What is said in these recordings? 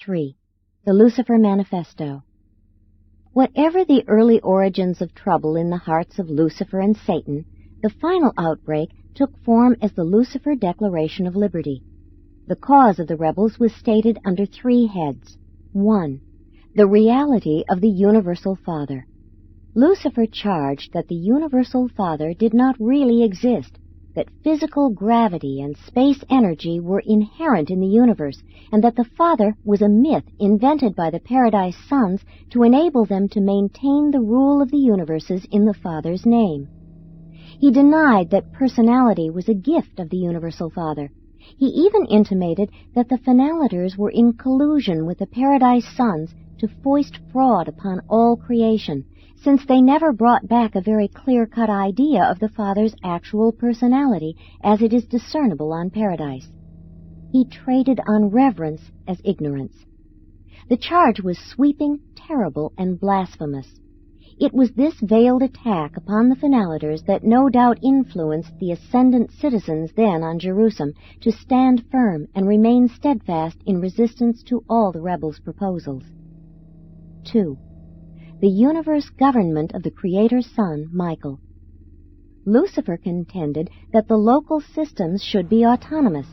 3. The Lucifer Manifesto. Whatever the early origins of trouble in the hearts of Lucifer and Satan, the final outbreak took form as the Lucifer Declaration of Liberty. The cause of the rebels was stated under 3 heads. 1. The reality of the Universal Father. Lucifer charged that the Universal Father did not really exist, that physical gravity and space energy were inherent in the universe, and that the Father was a myth invented by the Paradise Sons to enable them to maintain the rule of the universes in the Father's name. He denied that personality was a gift of the Universal Father. He even intimated that the Finalitors were in collusion with the Paradise Sons to foist fraud upon all creation, since they never brought back a very clear-cut idea of the Father's actual personality as it is discernible on Paradise. He traded on reverence as ignorance. The charge was sweeping, terrible, and blasphemous. It was this veiled attack upon the Finalitors that no doubt influenced the ascendant citizens then on Jerusalem to stand firm and remain steadfast in resistance to all the rebels' proposals. 2. The universe government of the Creator's Son, Michael. Lucifer contended that the local systems should be autonomous.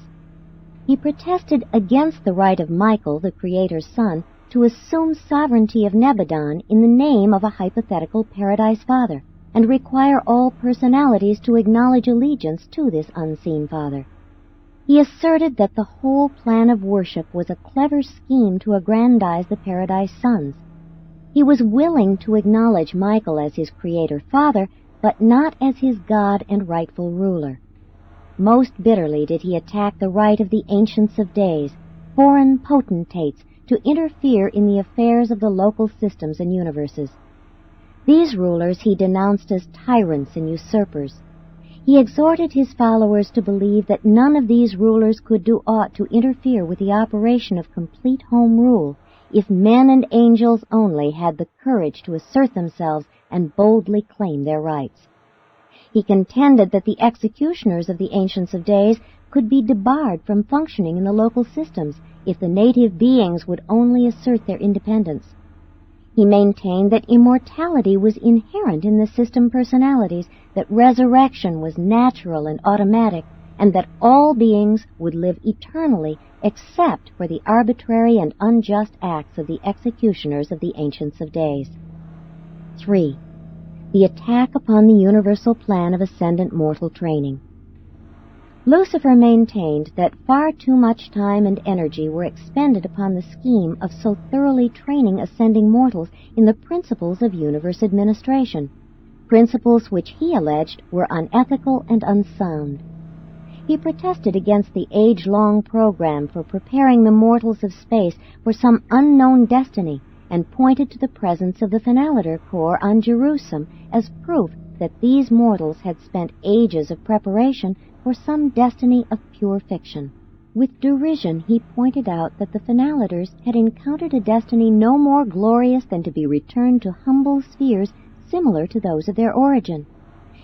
He protested against the right of Michael, the Creator's Son, to assume sovereignty of Nebadon in the name of a hypothetical Paradise Father, and require all personalities to acknowledge allegiance to this unseen Father. He asserted that the whole plan of worship was a clever scheme to aggrandize the Paradise Sons. He was willing to acknowledge Michael as his Creator Father, but not as his God and rightful ruler. Most bitterly did he attack the right of the Ancients of Days, foreign potentates, to interfere in the affairs of the local systems and universes. These rulers he denounced as tyrants and usurpers. He exhorted his followers to believe that none of these rulers could do aught to interfere with the operation of complete home rule, if men and angels only had the courage to assert themselves and boldly claim their rights. He contended that the executioners of the Ancients of Days could be debarred from functioning in the local systems if the native beings would only assert their independence. He maintained that immortality was inherent in the system personalities, that resurrection was natural and automatic, and that all beings would live eternally except for the arbitrary and unjust acts of the executioners of the Ancients of Days. 3. The attack upon the universal plan of ascendant mortal training. Lucifer maintained that far too much time and energy were expended upon the scheme of so thoroughly training ascending mortals in the principles of universe administration, principles which he alleged were unethical and unsound. He protested against the age-long program for preparing the mortals of space for some unknown destiny, and pointed to the presence of the Finalitor Corps on Jerusalem as proof that these mortals had spent ages of preparation for some destiny of pure fiction. With derision he pointed out that the Finalitors had encountered a destiny no more glorious than to be returned to humble spheres similar to those of their origin.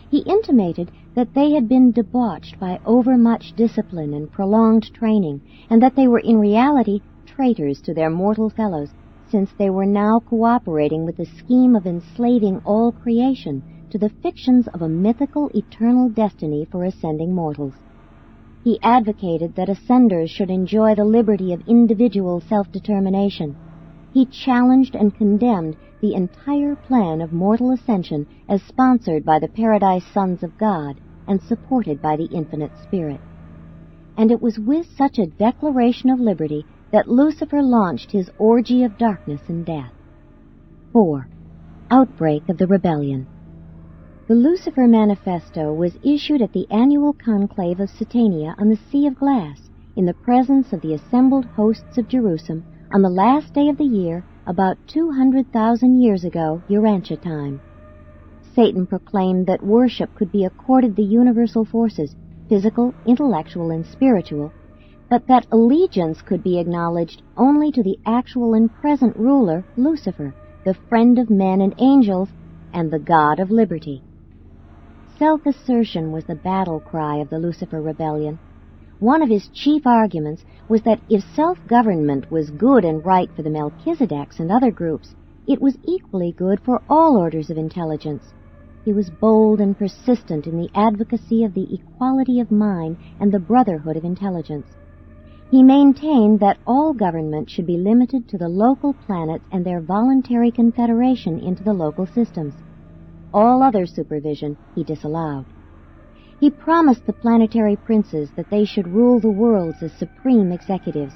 He intimated that they had been debauched by overmuch discipline and prolonged training, and that they were in reality traitors to their mortal fellows, since they were now cooperating with the scheme of enslaving all creation to the fictions of a mythical eternal destiny for ascending mortals. He advocated that ascenders should enjoy the liberty of individual self-determination. He challenged and condemned the entire plan of mortal ascension as sponsored by the Paradise Sons of God and supported by the Infinite Spirit. And it was with such a declaration of liberty that Lucifer launched his orgy of darkness and death. 4. Outbreak of the Rebellion. The Lucifer Manifesto was issued at the annual conclave of Satania on the Sea of Glass, in the presence of the assembled hosts of Jerusalem, on the last day of the year, about 200,000 years ago, Urantia time. Satan proclaimed that worship could be accorded the universal forces, physical, intellectual, and spiritual, but that allegiance could be acknowledged only to the actual and present ruler, Lucifer, the friend of men and angels, and the God of liberty. Self-assertion was the battle cry of the Lucifer Rebellion. One of his chief arguments was that if self-government was good and right for the Melchizedeks and other groups, it was equally good for all orders of intelligence. He was bold and persistent in the advocacy of the equality of mind and the brotherhood of intelligence. He maintained that all government should be limited to the local planets and their voluntary confederation into the local systems. All other supervision he disallowed. He promised the planetary princes that they should rule the worlds as supreme executives.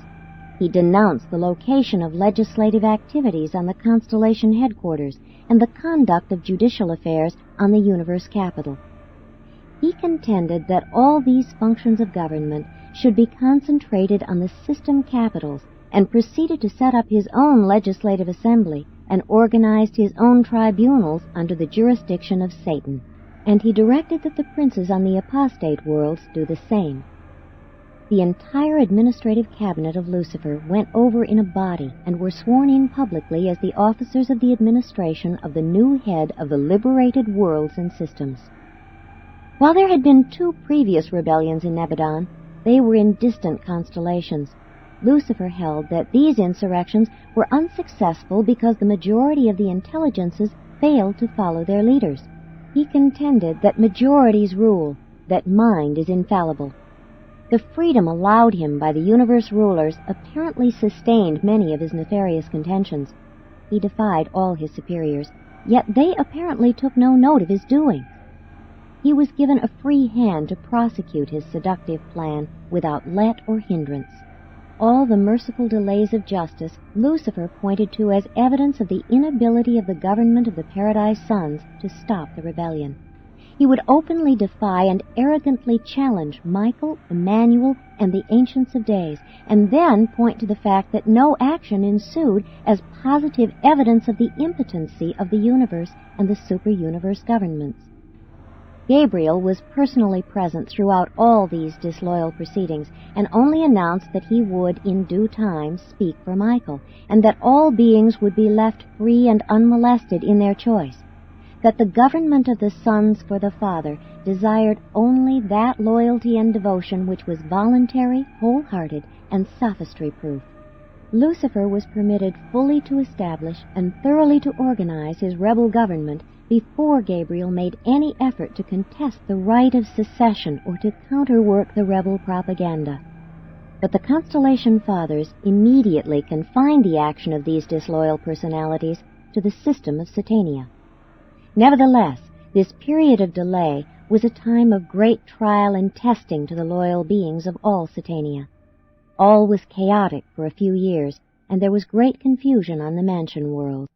He denounced the location of legislative activities on the constellation headquarters and the conduct of judicial affairs on the universe capital. He contended that all these functions of government should be concentrated on the system capitals and proceeded to set up his own legislative assembly and organized his own tribunals under the jurisdiction of Satan. And he directed that the princes on the apostate worlds do the same. The entire administrative cabinet of Lucifer went over in a body and were sworn in publicly as the officers of the administration of the new head of the liberated worlds and systems. While there had been 2 previous rebellions in Abaddon, they were in distant constellations. Lucifer held that these insurrections were unsuccessful because the majority of the intelligences failed to follow their leaders. He contended that majorities rule, that mind is infallible. The freedom allowed him by the universe rulers apparently sustained many of his nefarious contentions. He defied all his superiors, yet they apparently took no note of his doing. He was given a free hand to prosecute his seductive plan without let or hindrance. All the merciful delays of justice Lucifer pointed to as evidence of the inability of the government of the Paradise Sons to stop the rebellion. He would openly defy and arrogantly challenge Michael, Emmanuel, and the Ancients of Days, and then point to the fact that no action ensued as positive evidence of the impotency of the universe and the super-universe governments. Gabriel was personally present throughout all these disloyal proceedings, and only announced that he would, in due time, speak for Michael, and that all beings would be left free and unmolested in their choice, that the government of the sons for the Father desired only that loyalty and devotion which was voluntary, wholehearted, and sophistry-proof. Lucifer was permitted fully to establish and thoroughly to organize his rebel government before Gabriel made any effort to contest the right of secession or to counterwork the rebel propaganda. But the Constellation Fathers immediately confined the action of these disloyal personalities to the system of Satania. Nevertheless, this period of delay was a time of great trial and testing to the loyal beings of all Satania. All was chaotic for a few years, and there was great confusion on the mansion world.